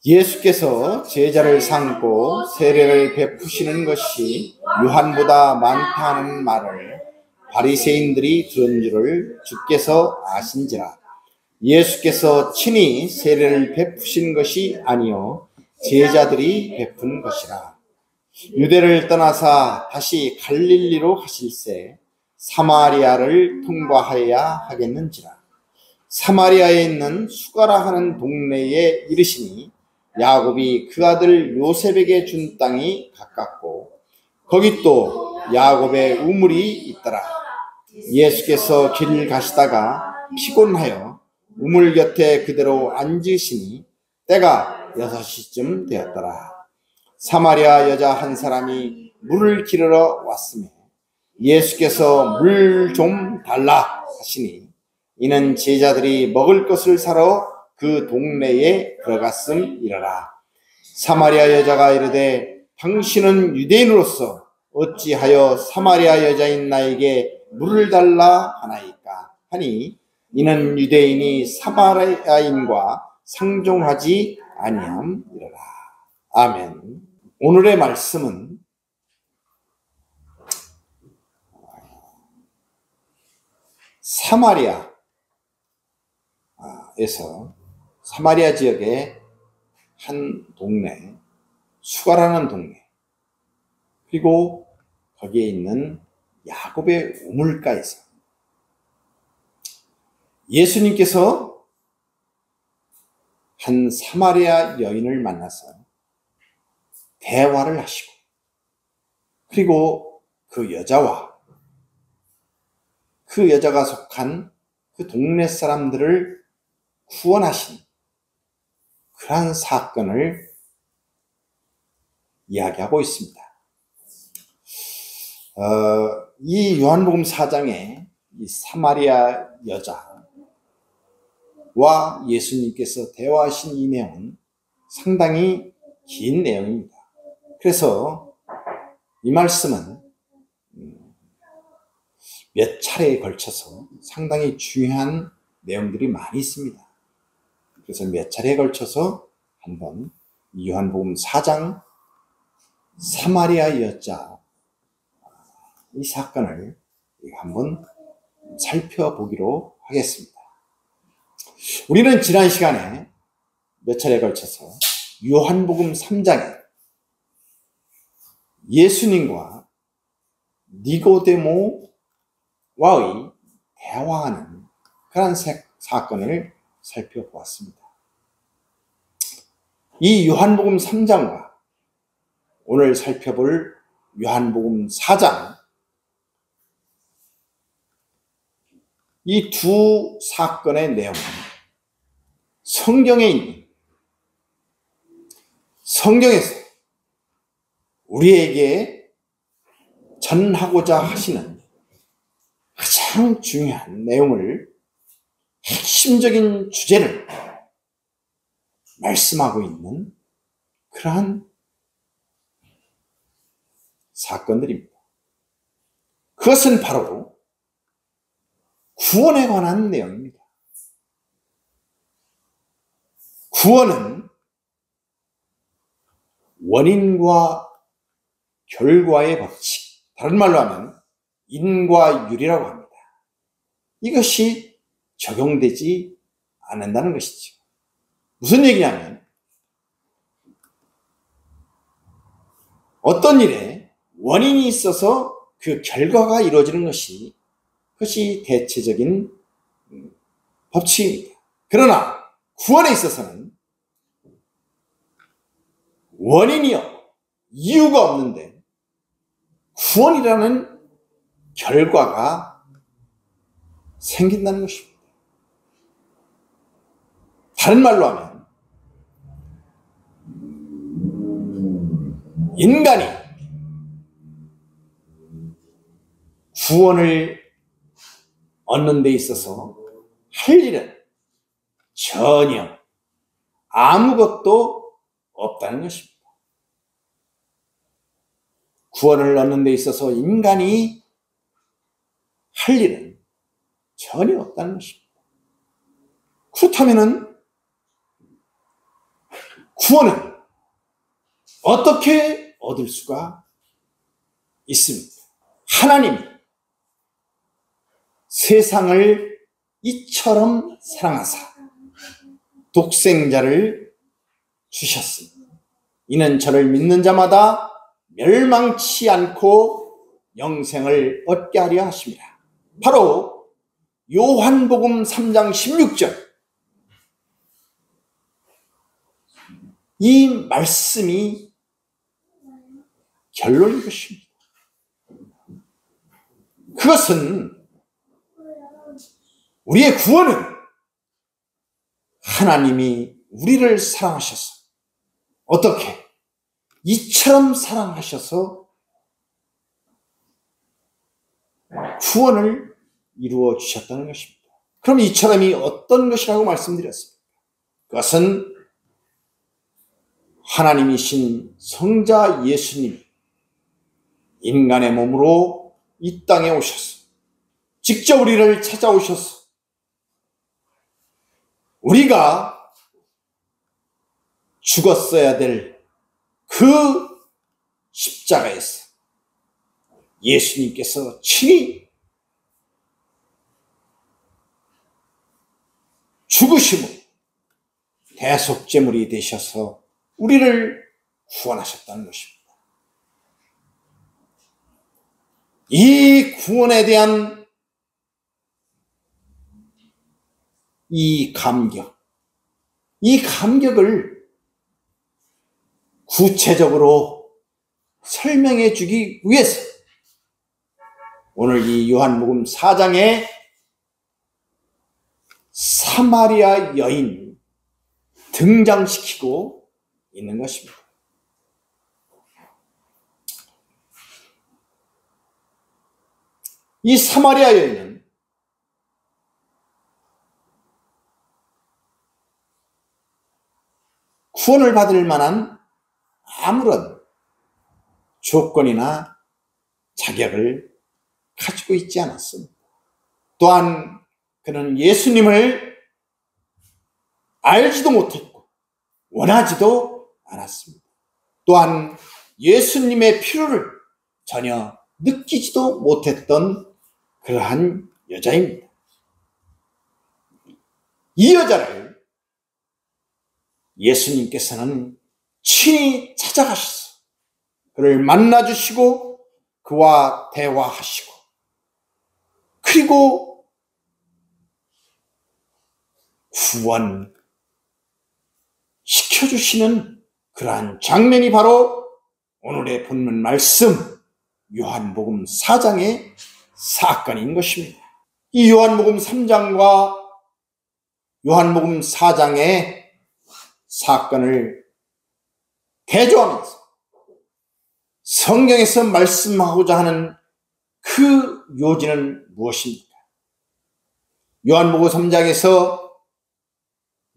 예수께서 제자를 삼고 세례를 베푸시는 것이 요한보다 많다는 말을 바리새인들이 들은 줄을 주께서 아신지라. 예수께서 친히 세례를 베푸신 것이 아니요 제자들이 베푼 것이라. 유대를 떠나사 다시 갈릴리로 가실새 사마리아를 통과하여야 하겠는지라. 사마리아에 있는 수가라 하는 동네에 이르시니 야곱이 그 아들 요셉에게 준 땅이 가깝고 거기 또 야곱의 우물이 있더라. 예수께서 길 가시다가 피곤하여 우물 곁에 그대로 앉으시니 때가 6시쯤 되었더라. 사마리아 여자 한 사람이 물을 기르러 왔으며 예수께서 물 좀 달라 하시니 이는 제자들이 먹을 것을 사러 그 동네에 들어갔음이라라. 사마리아 여자가 이르되 당신은 유대인으로서 어찌하여 사마리아 여자인 나에게 물을 달라 하나이까 하니 이는 유대인이 사마리아인과 상종하지 아니함이라라. 아멘. 오늘의 말씀은 사마리아에서 사마리아 지역의 한 동네, 수가라는 동네, 그리고 거기에 있는 야곱의 우물가에서 예수님께서 한 사마리아 여인을 만나서 대화를 하시고 그리고 그 여자와 그 여자가 속한 그 동네 사람들을 구원하신 그러한 사건을 이야기하고 있습니다. 이 요한복음 4장에 이 사마리아 여자와 예수님께서 대화하신 이 내용은 상당히 긴 내용입니다. 그래서 이 말씀은 몇 차례에 걸쳐서 상당히 중요한 내용들이 많이 있습니다. 그래서 몇 차례에 걸쳐서 한번 요한복음 4장 사마리아 여자 이 사건을 한번 살펴보기로 하겠습니다. 우리는 지난 시간에 몇 차례에 걸쳐서 요한복음 3장에 예수님과 니고데모와의 대화하는 그런 사건을 살펴보았습니다. 이 요한복음 3장과 오늘 살펴볼 요한복음 4장 이 두 사건의 내용은 성경에 있는 성경에서 우리에게 전하고자 하시는 가장 중요한 내용을 핵심적인 주제를 말씀하고 있는 그러한 사건들입니다. 그것은 바로 구원에 관한 내용입니다. 구원은 원인과 결과의 법칙, 다른 말로 하면 인과 유리라고 합니다. 이것이 적용되지 않는다는 것이죠. 무슨 얘기냐면 어떤 일에 원인이 있어서 그 결과가 이루어지는 것이 그것이 대체적인 법칙입니다. 그러나 구원에 있어서는 원인이요 이유가 없는데 구원이라는 결과가 생긴다는 것입니다. 다른 말로 하면 인간이 구원을 얻는 데 있어서 할 일은 전혀 아무것도 없다는 것입니다. 구원을 얻는 데 있어서 인간이 할 일은 전혀 없다는 것입니다. 그렇다면은 구원은 어떻게 얻을 수가 있습니까? 하나님이 세상을 이처럼 사랑하사 독생자를 주셨습니다. 이는 저를 믿는 자마다 멸망치 않고 영생을 얻게 하려 하심이라. 바로 요한복음 3장 16절, 이 말씀이 결론인 것입니다. 그것은 우리의 구원은 하나님이 우리를 사랑하셔서, 어떻게? 이처럼 사랑하셔서 구원을 이루어 주셨다는 것입니다. 그럼 이처럼이 어떤 것이라고 말씀드렸습니까? 그것은 하나님이신 성자 예수님이 인간의 몸으로 이 땅에 오셔서 직접 우리를 찾아오셔서 우리가 죽었어야 될 그 십자가에서 예수님께서 친히 죽으심으로 대속제물이 되셔서 우리를 구원하셨다는 것입니다. 이 구원에 대한 이 감격을 구체적으로 설명해 주기 위해서 오늘 이 요한복음 4장에 사마리아 여인을 등장시키고 있는 것입니다. 이 사마리아 여인은 구원을 받을 만한 아무런 조건이나 자격을 가지고 있지 않았습니다. 또한 그는 예수님을 알지도 못했고 원하지도 않았습니다. 또한 예수님의 필요를 전혀 느끼지도 못했던 그러한 여자입니다. 이 여자를 예수님께서는 친히 찾아가셔서 그를 만나주시고 그와 대화하시고 그리고 구원시켜주시는 그러한 장면이 바로 오늘의 본문 말씀 요한복음 4장의 사건인 것입니다. 이 요한복음 3장과 요한복음 4장의 사건을 대조하면서 성경에서 말씀하고자 하는 그 요지는 무엇입니까? 요한복음 3장에서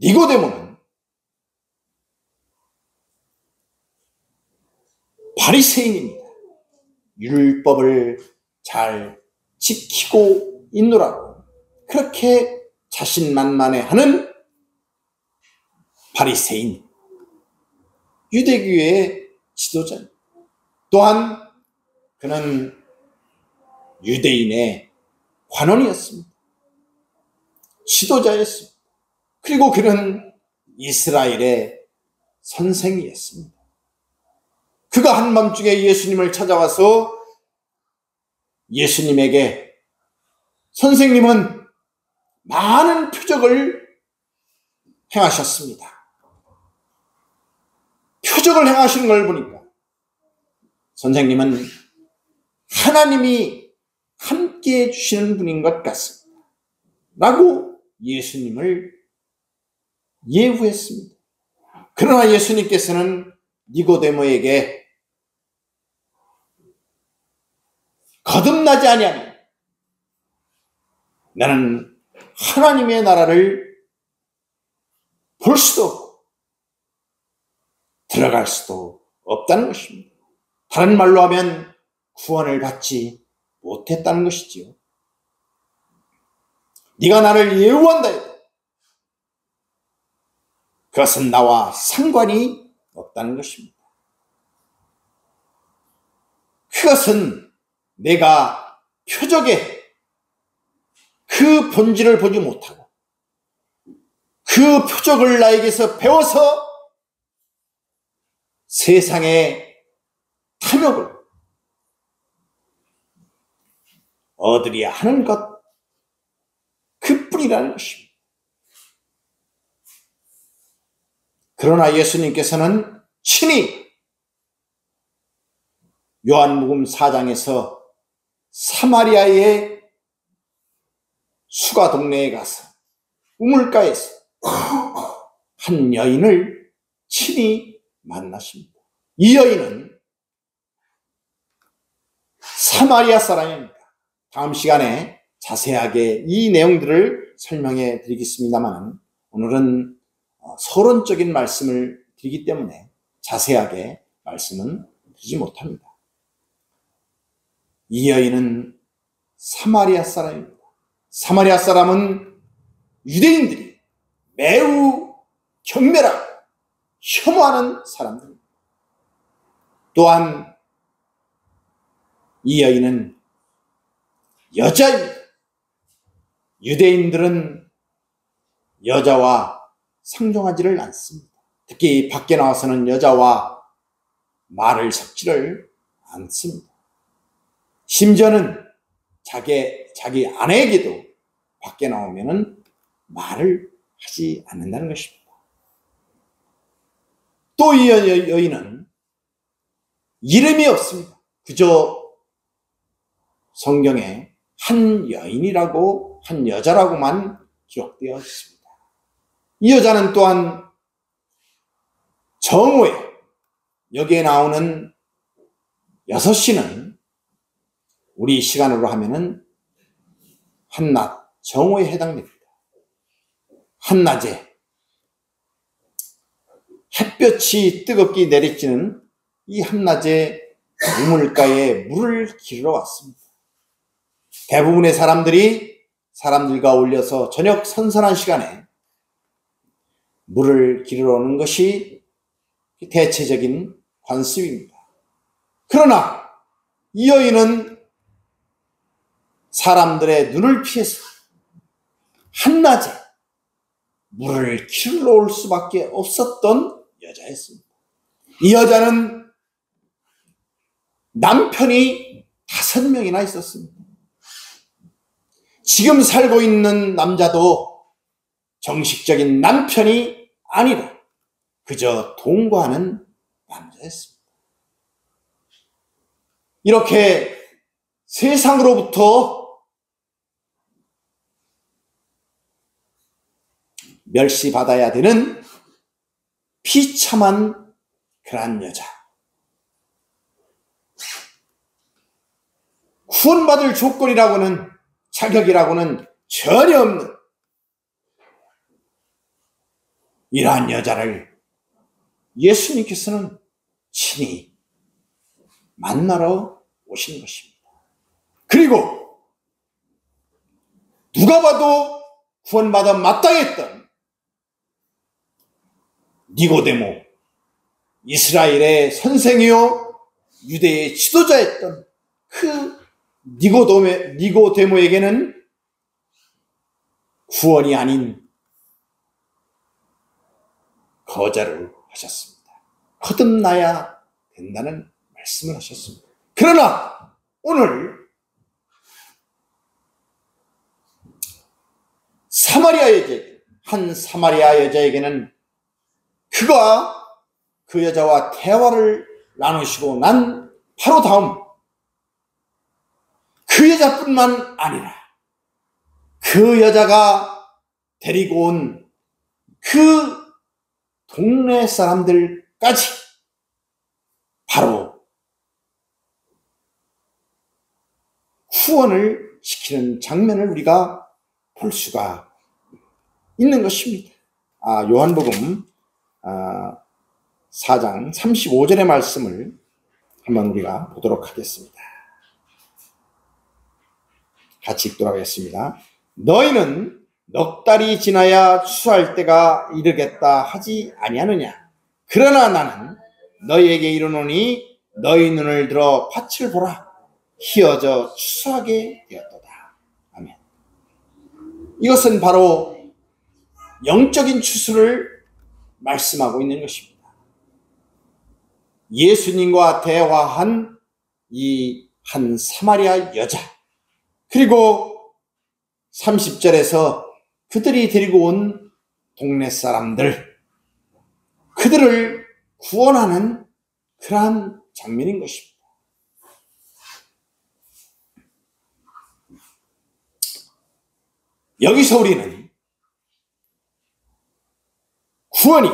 니고데모는 바리새인입니다. 율법을 잘 지키고 있노라고 그렇게 자신만만해하는 바리새인, 유대교의 지도자. 또한 그는 유대인의 관원이었습니다. 지도자였습니다. 그리고 그는 이스라엘의 선생이었습니다. 그가 한밤중에 예수님을 찾아와서 예수님에게 선생님은 많은 표적을 행하셨습니다. 표적을 행하시는 걸 보니까 선생님은 하나님이 함께해 주시는 분인 것 같습니다. 라고 예수님을 예우했습니다. 그러나 예수님께서는 니고데모에게 거듭나지 아니하면 나는 하나님의 나라를 볼 수도 없고 들어갈 수도 없다는 것입니다. 다른 말로 하면 구원을 받지 못했다는 것이지요. 네가 나를 예우한다 해도 그것은 나와 상관이 없다는 것입니다. 그것은 내가 표적의 그 본질을 보지 못하고 그 표적을 나에게서 배워서 세상의 탐욕을 얻으려 하는 것 그뿐이라는 것입니다. 그러나 예수님께서는 친히 요한복음 4장에서 사마리아의 수가 동네에 가서 우물가에서 한 여인을 친히 만나십니다. 이 여인은 사마리아 사람입니다. 다음 시간에 자세하게 이 내용들을 설명해 드리겠습니다만 오늘은 서론적인 말씀을 드리기 때문에 자세하게 말씀은 드리지 못합니다. 이 여인은 사마리아 사람입니다. 사마리아 사람은 유대인들이 매우 경멸하고 혐오하는 사람들입니다. 또한 이 여인은 여자입니다. 유대인들은 여자와 상종하지를 않습니다. 특히 밖에 나와서는 여자와 말을 섞지를 않습니다. 심지어는 자기 아내에게도 밖에 나오면은 말을 하지 않는다는 것입니다. 또 이 여인은 이름이 없습니다. 그저 성경에 한 여인이라고, 한 여자라고만 기록되어 있습니다. 이 여자는 또한 정오에, 여기에 나오는 6시는 우리 시간으로 하면은 한낮, 정오에 해당됩니다. 한낮에 햇볕이 뜨겁게 내리쬐는 이 한낮에 우물가에 물을 기르러 왔습니다. 대부분의 사람들과 어울려서 저녁 선선한 시간에 물을 기르러 오는 것이 대체적인 관습입니다. 그러나 이 여인은 사람들의 눈을 피해서 한낮에 물을 기르러 올 수밖에 없었던 여자였습니다. 이 여자는 남편이 5명이나 있었습니다. 지금 살고 있는 남자도 정식적인 남편이 아니라 그저 동거하는 남자였습니다. 이렇게 세상으로부터 멸시받아야 되는 비참한 그런 여자. 구원받을 조건이라고는, 자격이라고는 전혀 없는 이러한 여자를 예수님께서는 친히 만나러 오신 것입니다. 그리고 누가 봐도 구원받아 마땅했던 니고데모, 이스라엘의 선생이요 유대의 지도자였던 그 니고데모에게는 구원이 아닌 거절을 하셨습니다. 거듭나야 된다는 말씀을 하셨습니다. 그러나 오늘 한 사마리아 여자에게는 그가 그 여자와 대화를 나누시고 난 바로 다음 그 여자뿐만 아니라 그 여자가 데리고 온 그 동네 사람들까지 바로 후원을 시키는 장면을 우리가 볼 수가 있는 것입니다. 요한복음 4장 35절의 말씀을 한번 우리가 보도록 하겠습니다. 같이 읽도록 하겠습니다. 너희는 넉 달이 지나야 추수할 때가 이르겠다 하지 아니하느냐. 그러나 나는 너희에게 이르노니 너희 눈을 들어 밭을 보라. 희어져 추수하게 되었도다. 아멘. 이것은 바로 영적인 추수를 말씀하고 있는 것입니다. 예수님과 대화한 이 한 사마리아 여자, 그리고 30절에서 그들이 데리고 온 동네 사람들, 그들을 구원하는 그러한 장면인 것입니다. 여기서 우리는 구원이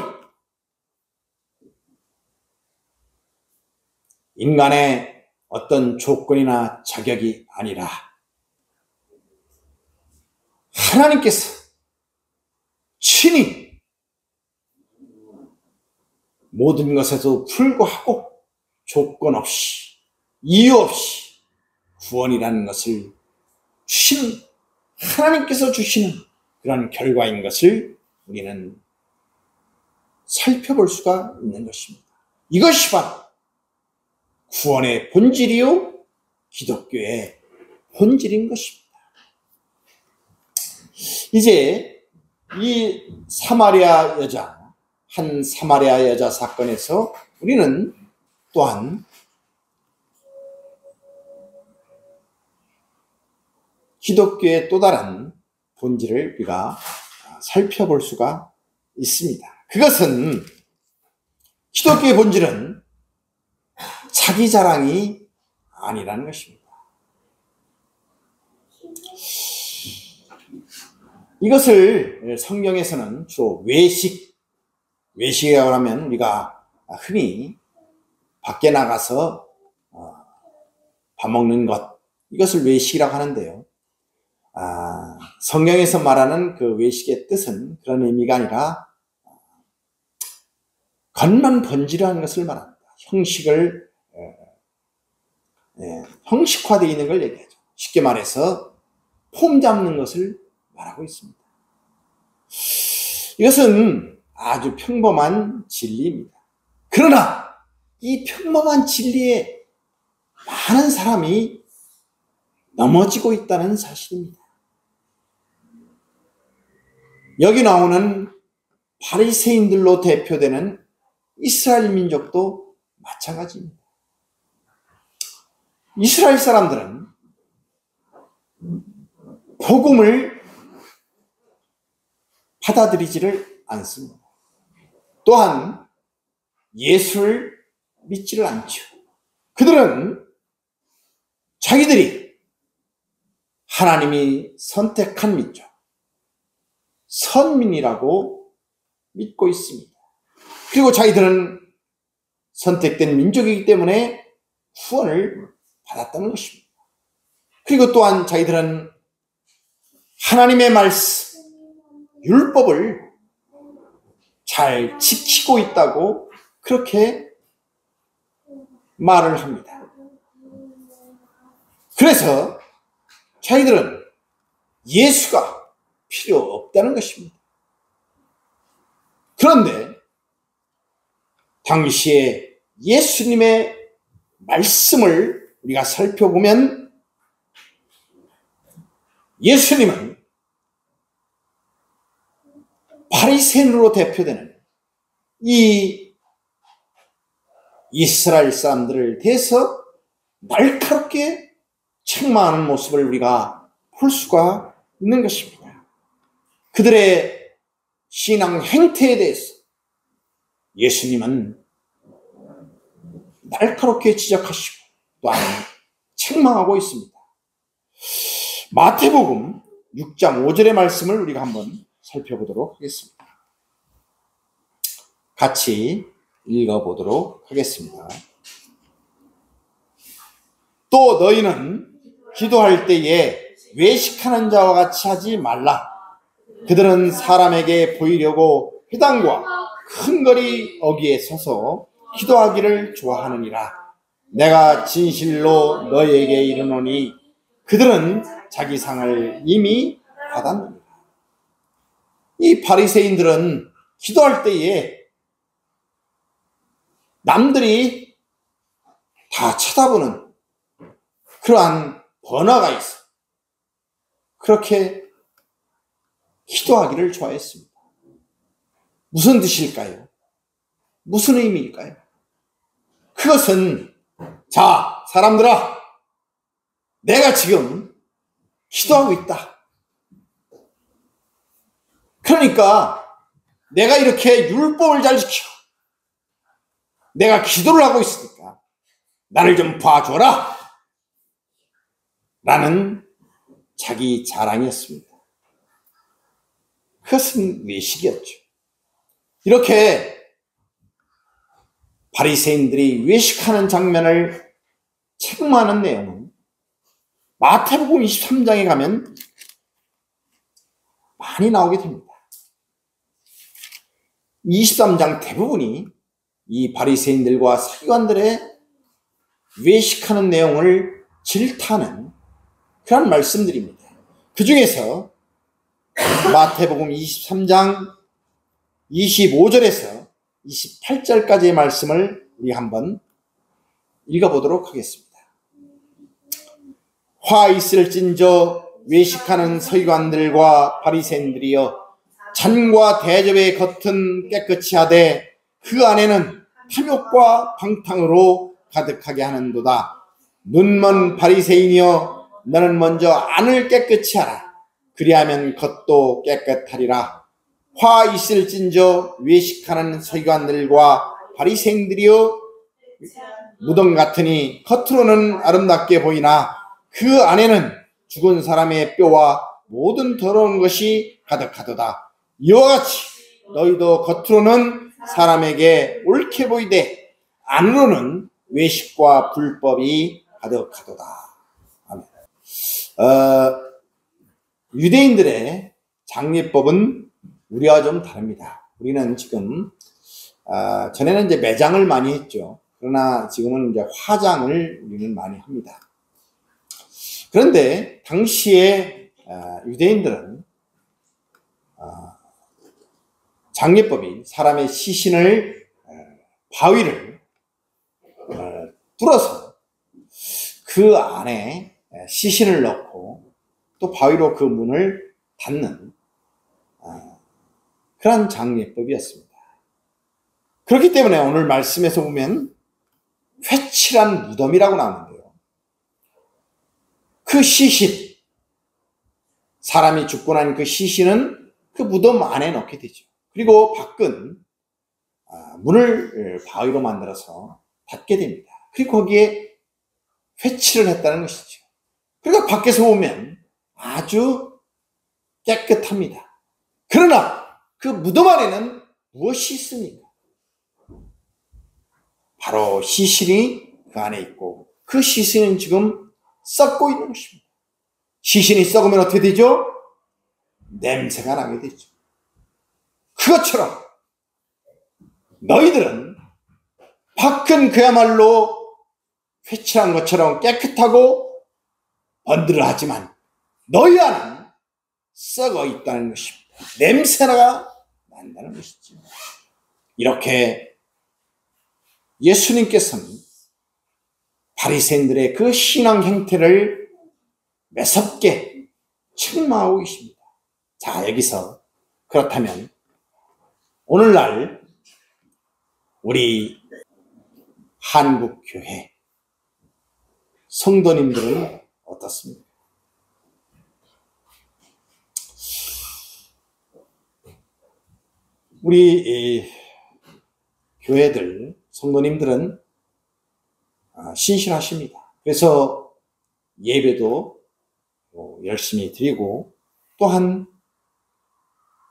인간의 어떤 조건이나 자격이 아니라 하나님께서 친히 모든 것에도 불구하고 조건 없이 이유 없이 구원이라는 것을 주시는, 하나님께서 주시는 그런 결과인 것을 우리는 살펴볼 수가 있는 것입니다. 이것이 바로 구원의 본질이요 기독교의 본질인 것입니다. 이제 이 사마리아 여자, 한 사마리아 여자 사건에서 우리는 또한 기독교의 또 다른 본질을 우리가 살펴볼 수가 있습니다. 그것은, 기독교의 본질은 자기 자랑이 아니라는 것입니다. 이것을 성경에서는 주로 외식이라고 하면 우리가 흔히 밖에 나가서 밥 먹는 것, 이것을 외식이라고 하는데요. 성경에서 말하는 그 외식의 뜻은 그런 의미가 아니라 겉만 번지르한 것을 말합니다. 형식화되어 있는 걸 얘기하죠. 쉽게 말해서 폼 잡는 것을 말하고 있습니다. 이것은 아주 평범한 진리입니다. 그러나 이 평범한 진리에 많은 사람이 넘어지고 있다는 사실입니다. 여기 나오는 바리새인들로 대표되는 이스라엘 민족도 마찬가지입니다. 이스라엘 사람들은 복음을 받아들이지를 않습니다. 또한 예수를 믿지를 않죠. 그들은 자기들이 하나님이 선택한 민족, 선민이라고 믿고 있습니다. 그리고 자기들은 선택된 민족이기 때문에 구원을 받았다는 것입니다. 그리고 또한 자기들은 하나님의 말씀, 율법을 잘 지키고 있다고 그렇게 말을 합니다. 그래서 자기들은 예수가 필요 없다는 것입니다. 그런데 당시에 예수님의 말씀을 우리가 살펴보면 예수님은 바리새인으로 대표되는 이 이스라엘 사람들을 대해서 날카롭게 책망하는 모습을 우리가 볼 수가 있는 것입니다. 그들의 신앙 행태에 대해서 예수님은 날카롭게 지적하시고 또한 책망하고 있습니다. 마태복음 6장 5절의 말씀을 우리가 한번 살펴보도록 하겠습니다. 같이 읽어보도록 하겠습니다. 또 너희는 기도할 때에 외식하는 자와 같이 하지 말라. 그들은 사람에게 보이려고 회당과 큰 거리 어귀에 서서 기도하기를 좋아하느니라. 내가 진실로 너희에게 이르노니 그들은 자기 상을 이미 받았느니라. 이 바리새인들은 기도할 때에 남들이 다 쳐다보는 그러한 번화가 있어. 그렇게 기도하기를 좋아했습니다. 무슨 뜻일까요? 무슨 의미일까요? 그것은, 자, 사람들아, 내가 지금 기도하고 있다. 그러니까 내가 이렇게 율법을 잘 지키고 내가 기도를 하고 있으니까 나를 좀 봐줘라 라는 자기 자랑이었습니다. 그것은 외식이었죠. 이렇게 바리새인들이 외식하는 장면을 책망하는 내용은 마태복음 23장에 가면 많이 나오게 됩니다. 23장 대부분이 이 바리새인들과 서기관들의 외식하는 내용을 질타하는 그런 말씀들입니다. 그 중에서 마태복음 23장 25절에서 28절까지의 말씀을 우리 한번 읽어보도록 하겠습니다. 화 있을진저 외식하는 서기관들과 바리새인들이여, 잔과 대접의 겉은 깨끗이 하되 그 안에는 탐욕과 방탕으로 가득하게 하는도다. 눈먼 바리새인이여, 너는 먼저 안을 깨끗이 하라. 그리하면 겉도 깨끗하리라. 화 있을진저 외식하는 서기관들과 바리새인들이여, 무덤 같으니 겉으로는 아름답게 보이나 그 안에는 죽은 사람의 뼈와 모든 더러운 것이 가득하도다. 이와 같이 너희도 겉으로는 사람에게 옳게 보이되 안으로는 외식과 불법이 가득하도다. 아멘. 유대인들의 장례법은 우리와 좀 다릅니다. 우리는 지금 전에는 이제 매장을 많이 했죠. 그러나 지금은 이제 화장을 우리는 많이 합니다. 그런데 당시에 유대인들은 장례법이 사람의 시신을, 바위를 뚫어서 그 안에 시신을 넣고 또 바위로 그 문을 닫는 그런 장례법이었습니다. 그렇기 때문에 오늘 말씀에서 보면 회칠한 무덤이라고 나오는데요. 그 시신, 사람이 죽고 난 그 시신은 그 무덤 안에 넣게 되죠. 그리고 밖은 문을 바위로 만들어서 닫게 됩니다. 그리고 거기에 회칠을 했다는 것이죠. 그러니까 밖에서 보면 아주 깨끗합니다. 그러나 그 무덤 안에는 무엇이 있습니까? 바로 시신이 그 안에 있고, 그 시신은 지금 썩고 있는 것입니다. 시신이 썩으면 어떻게 되죠? 냄새가 나게 되죠. 그것처럼 너희들은 밖은 그야말로 회칠한 것처럼 깨끗하고 번들하지만 너희 안은 썩어 있다는 것입니다. 냄새가 난다는 것이죠. 이렇게 예수님께서는 바리새인들의 그 신앙 행태를 매섭게 책망하고 계십니다. 자, 여기서 그렇다면 오늘날 우리 한국교회 성도님들은 어떻습니까? 우리 교회들 성도님들은 신실하십니다. 그래서 예배도 열심히 드리고 또한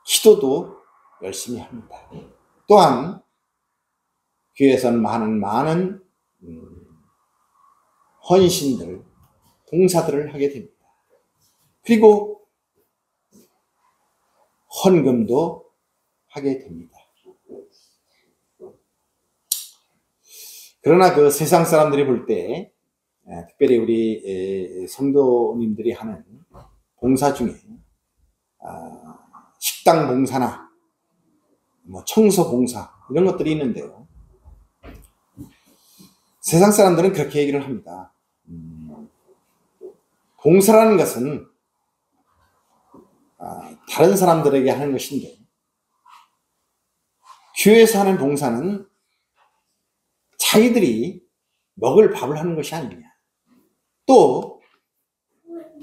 기도도 열심히 합니다. 또한 교회에서는 많은 헌신들, 봉사들을 하게 됩니다. 그리고 헌금도 하게 됩니다. 그러나 그 세상 사람들이 볼 때, 특별히 우리 성도님들이 하는 봉사 중에 식당 봉사나 청소 봉사 이런 것들이 있는데요. 세상 사람들은 그렇게 얘기를 합니다. 봉사라는 것은 다른 사람들에게 하는 것인데, 교회에서 하는 봉사는 자기들이 먹을 밥을 하는 것이 아니냐. 또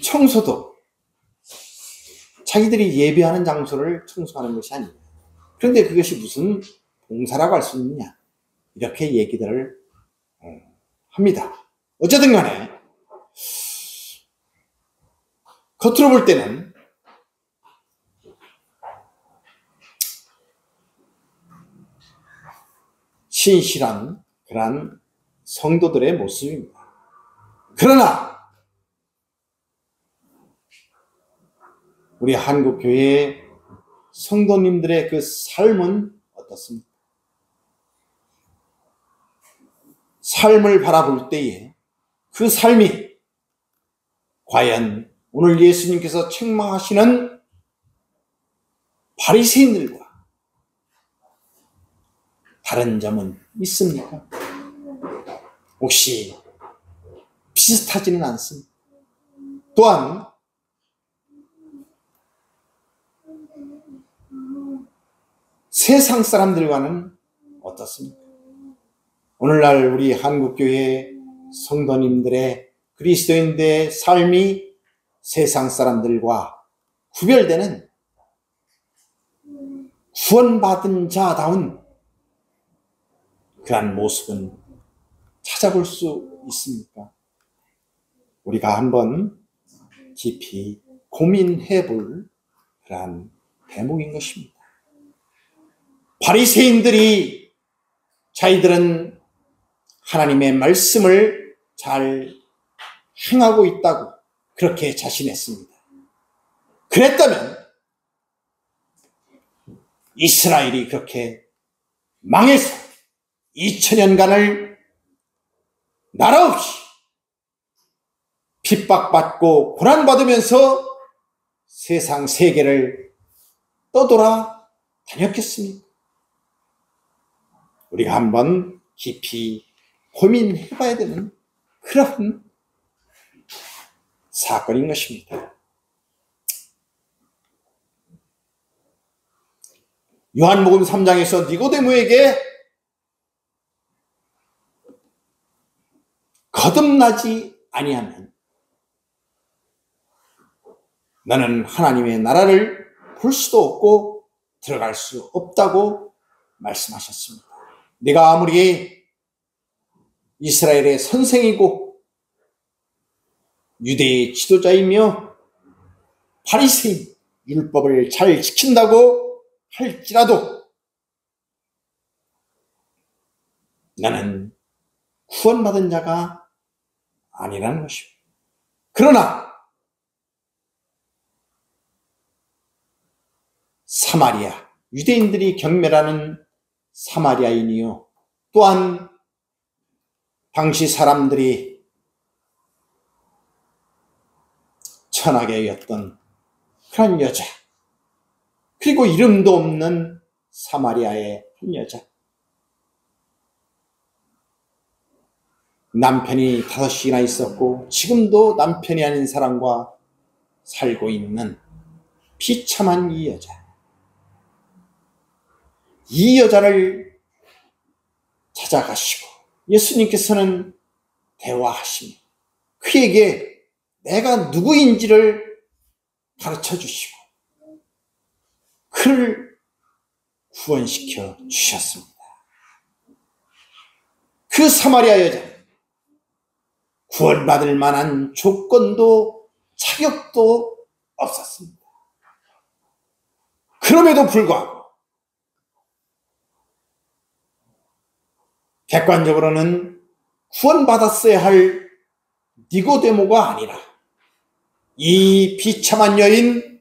청소도 자기들이 예배하는 장소를 청소하는 것이 아니냐. 그런데 그것이 무슨 봉사라고 할 수 있느냐. 이렇게 얘기들을 합니다. 어쨌든 간에 겉으로 볼 때는 신실한 그러한 성도들의 모습입니다. 그러나 우리 한국교회의 성도님들의 그 삶은 어떻습니까? 삶을 바라볼 때에 그 삶이 과연 오늘 예수님께서 책망하시는 바리새인들과 다른 점은 있습니까? 혹시 비슷하지는 않습니다. 또한 세상 사람들과는 어떻습니까? 오늘날 우리 한국교회 성도님들의 그리스도인들의 삶이 세상 사람들과 구별되는 구원받은 자다운 그러한 모습은 찾아볼 수 있습니까? 우리가 한번 깊이 고민해 볼 그러한 대목인 것입니다. 바리새인들이 자기들은 하나님의 말씀을 잘 행하고 있다고 그렇게 자신했습니다. 그랬다면 이스라엘이 그렇게 망해서 2000년간을 나라 없이 핍박받고 고난받으면서 세상 세계를 떠돌아 다녔겠습니까? 우리가 한번 깊이 고민해 봐야 되는 그런 사건인 것입니다. 요한복음 3장에서 니고데모에게 거듭나지 아니하면 너는 하나님의 나라를 볼 수도 없고 들어갈 수 없다고 말씀하셨습니다. 네가 아무리 이스라엘의 선생이고 유대의 지도자이며 바리새인 율법을 잘 지킨다고 할지라도 나는 구원받은 자가 아니라는 것입니다. 그러나 사마리아, 유대인들이 경멸하는 사마리아인이요, 또한 당시 사람들이 천하게 여겼던 그런 여자, 그리고 이름도 없는 사마리아의 한 여자, 남편이 5씩이나 있었고 지금도 남편이 아닌 사람과 살고 있는 비참한 이 여자, 이 여자를 찾아가시고 예수님께서는 대화하시며 그에게 내가 누구인지를 가르쳐 주시고 그를 구원시켜 주셨습니다. 그 사마리아 여자는 구원받을 만한 조건도 자격도 없었습니다. 그럼에도 불구하고 객관적으로는 구원받았어야 할 니고데모가 아니라 이 비참한 여인,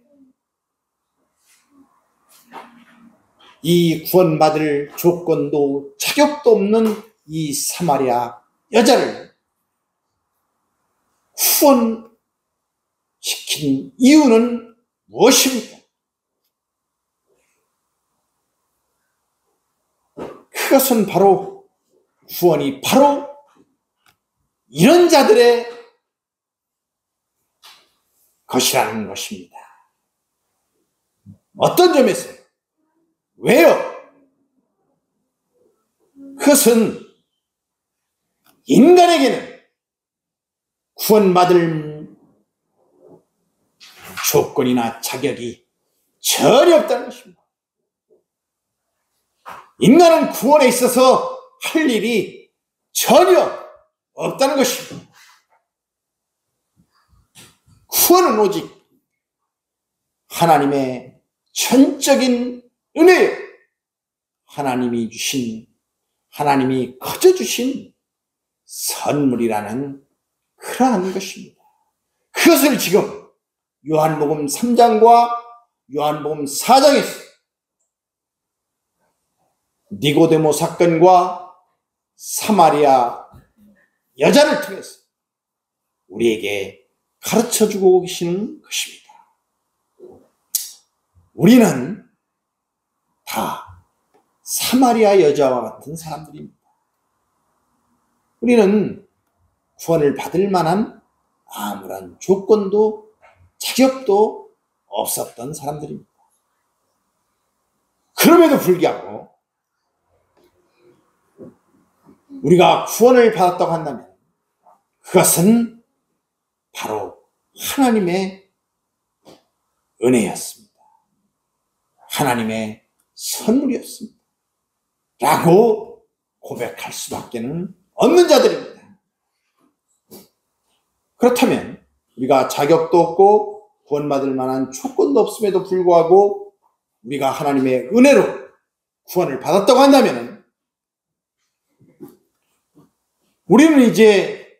이 구원받을 조건도 자격도 없는 이 사마리아 여자를 구원시킨 이유는 무엇입니까? 그것은 바로 구원이 바로 이런 자들의 것이라는 것입니다. 어떤 점에서? 왜요? 그것은 인간에게는 구원받을 조건이나 자격이 전혀 없다는 것입니다. 인간은 구원에 있어서 할 일이 전혀 없다는 것입니다. 구원은 오직 하나님의 전적인 은혜요. 하나님이 거저 주신 선물이라는 그러한 것입니다. 그것을 지금 요한복음 3장과 요한복음 4장에서 니고데모 사건과 사마리아 여자를 통해서 우리에게 가르쳐주고 계시는 것입니다. 우리는 다 사마리아 여자와 같은 사람들입니다. 우리는 구원을 받을 만한 아무런 조건도 자격도 없었던 사람들입니다. 그럼에도 불구하고 우리가 구원을 받았다고 한다면 그것은 바로 하나님의 은혜였습니다. 하나님의 선물이었습니다. 라고 고백할 수밖에 없는 자들입니다. 그렇다면 우리가 자격도 없고 구원받을 만한 조건도 없음에도 불구하고 우리가 하나님의 은혜로 구원을 받았다고 한다면 우리는 이제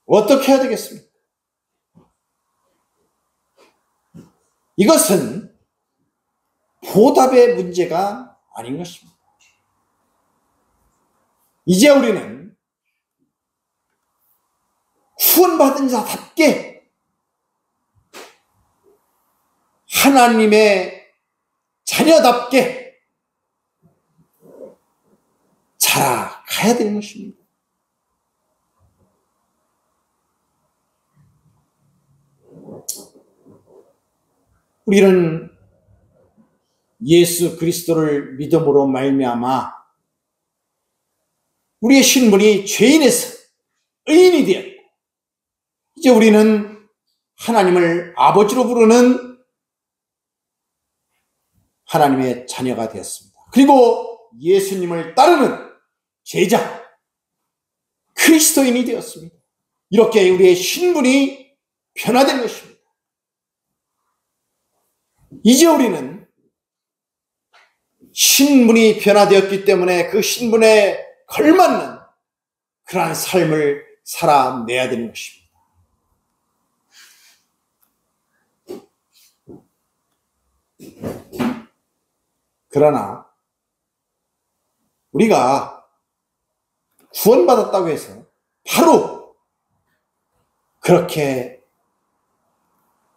어떻게 해야 되겠습니까? 이것은 보답의 문제가 아닌 것입니다. 이제 우리는 구원받은 자답게 하나님의 자녀답게 자라가야 되는 것입니다. 우리는 예수 그리스도를 믿음으로 말미암아 우리의 신분이 죄인에서 의인이 되었고 이제 우리는 하나님을 아버지로 부르는 하나님의 자녀가 되었습니다. 그리고 예수님을 따르는 제자 그리스도인이 되었습니다. 이렇게 우리의 신분이 변화된 것입니다. 이제 우리는 신분이 변화되었기 때문에 그 신분에 걸맞는 그러한 삶을 살아내야 되는 것입니다. 그러나 우리가 구원받았다고 해서 바로 그렇게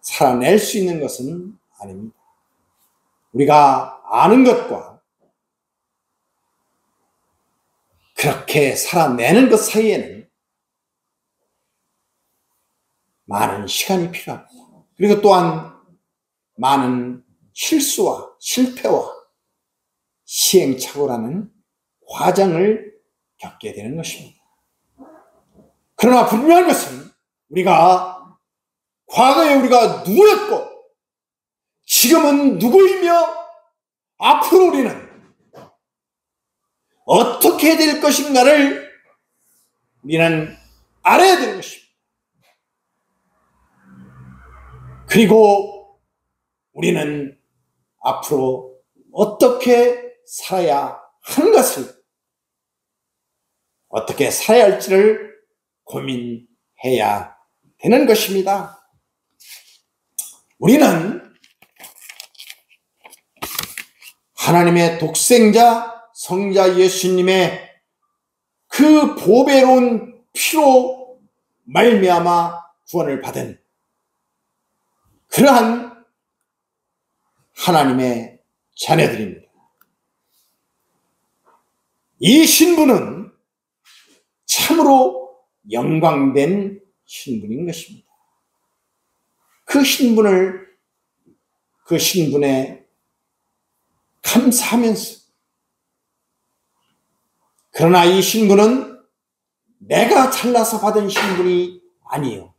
살아낼 수 있는 것은 아닙니다. 우리가 아는 것과 그렇게 살아내는 것 사이에는 많은 시간이 필요합니다. 그리고 또한 많은 실수와 실패와 시행착오라는 과정을 겪게 되는 것입니다. 그러나 분명한 것은 우리가 과거에 우리가 누구였고 지금은 누구이며 앞으로 우리는 어떻게 될 것인가를 우리는 알아야 되는 것입니다. 그리고 우리는 앞으로 어떻게 살아야 하는 것을 어떻게 살아야 할지를 고민해야 되는 것입니다. 우리는 하나님의 독생자 성자 예수님의 그 보배로운 피로 말미암아 구원을 받은 그러한 하나님의 자녀들입니다. 이 신분은 참으로 영광된 신분인 것입니다. 그 신분에 감사하면서, 그러나 이 신분은 내가 잘나서 받은 신분이 아니요,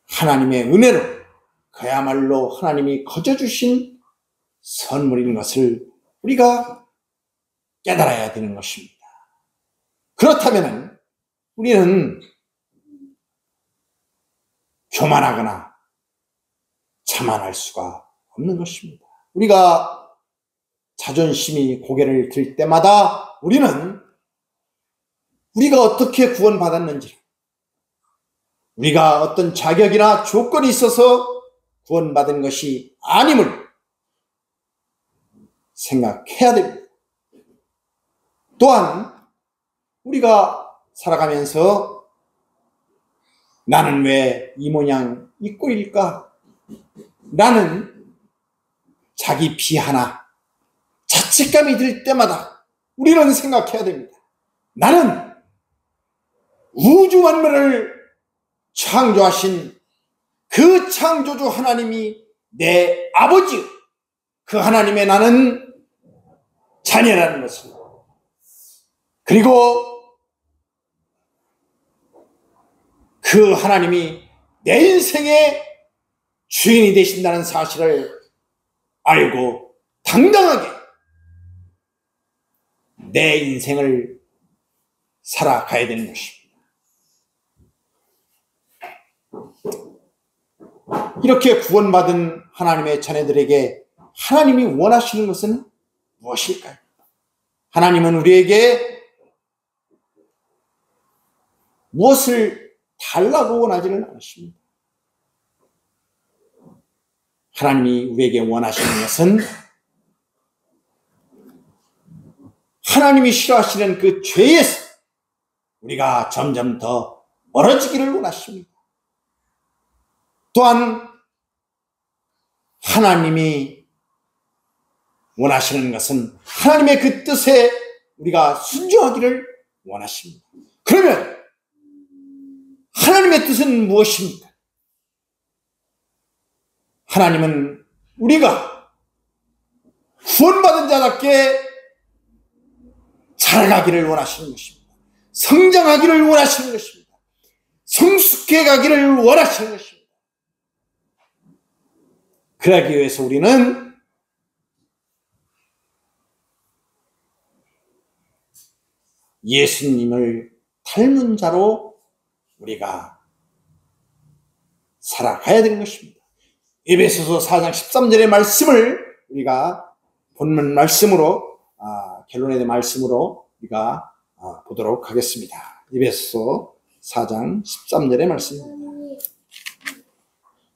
하나님의 은혜로, 그야말로 하나님이 거저 주신 선물인 것을 우리가 깨달아야 되는 것입니다. 그렇다면 우리는 교만하거나 자만할 수가 없는 것입니다. 우리가 자존심이 고개를 들 때마다 우리는 우리가 어떻게 구원받았는지, 우리가 어떤 자격이나 조건이 있어서 구원받은 것이 아님을 생각해야 됩니다. 또한 우리가 살아가면서 나는 왜 이 모양 이 꼴일까? 라는 자기 비하나 자책감이 들 때마다 우리는 생각해야 됩니다. 나는 우주 만물을 창조하신 그 창조주 하나님이 내 아버지, 그 하나님의 나는 자녀라는 것을, 그리고 그 하나님이 내 인생의 주인이 되신다는 사실을 알고 당당하게 내 인생을 살아가야 되는 것입니다. 이렇게 구원받은 하나님의 자녀들에게 하나님이 원하시는 것은 무엇일까요? 하나님은 우리에게 무엇을 달라고 원하지는 않으십니다. 하나님이 우리에게 원하시는 것은 하나님이 싫어하시는 그 죄에서 우리가 점점 더 멀어지기를 원하십니다. 또한 하나님이 원하시는 것은 하나님의 그 뜻에 우리가 순종하기를 원하십니다. 그러면 하나님의 뜻은 무엇입니까? 하나님은 우리가 구원받은 자답게 자라가기를 원하시는 것입니다. 성장하기를 원하시는 것입니다. 성숙해 가기를 원하시는 것입니다. 그러기 위해서 우리는 예수님을 닮은 자로 우리가 살아가야 되는 것입니다. 에베소서 4장 13절의 말씀을 우리가 본문 말씀으로, 결론에 대한 말씀으로 우리가 보도록 하겠습니다. 에베소서 4장 13절의 말씀입니다.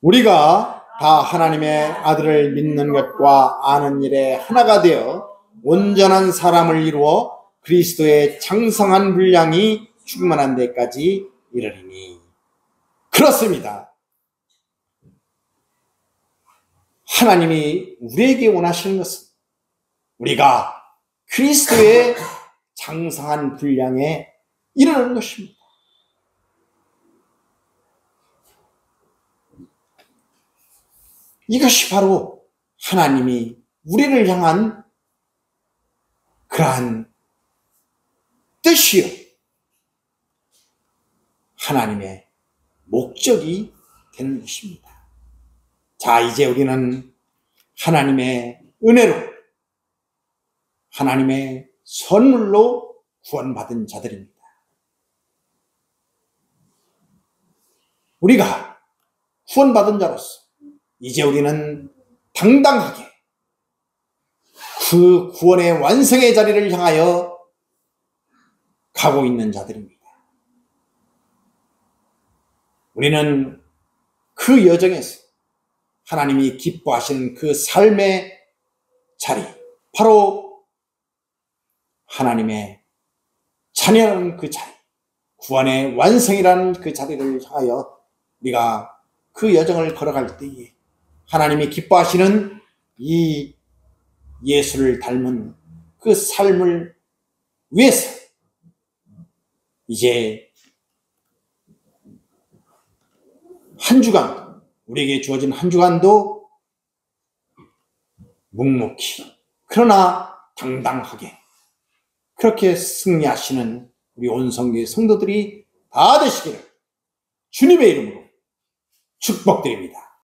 우리가 다 하나님의 아들을 믿는 것과 아는 일에 하나가 되어 온전한 사람을 이루어 그리스도의 장성한 분량이 충만한 데까지 이르리니. 그렇습니다. 하나님이 우리에게 원하시는 것은 우리가 그리스도의 장성한 분량에 이르는 것입니다. 이것이 바로 하나님이 우리를 향한 그러한 뜻이요, 하나님의 목적이 되는 것입니다. 자, 이제 우리는 하나님의 은혜로, 하나님의 선물로 구원받은 자들입니다. 우리가 구원받은 자로서 이제 우리는 당당하게 그 구원의 완성의 자리를 향하여 가고 있는 자들입니다. 우리는 그 여정에서 하나님이 기뻐하시는 그 삶의 자리, 바로 하나님의 자녀라는 그 자리, 구원의 완성이라는 그 자리를 향하여 우리가 그 여정을 걸어갈 때에 하나님이 기뻐하시는 이 예수를 닮은 그 삶을 위해서 이제 한 주간, 우리에게 주어진 한 주간도 묵묵히 그러나 당당하게 그렇게 승리하시는 우리 온 성교의 성도들이 다 되시기를 주님의 이름으로 축복드립니다.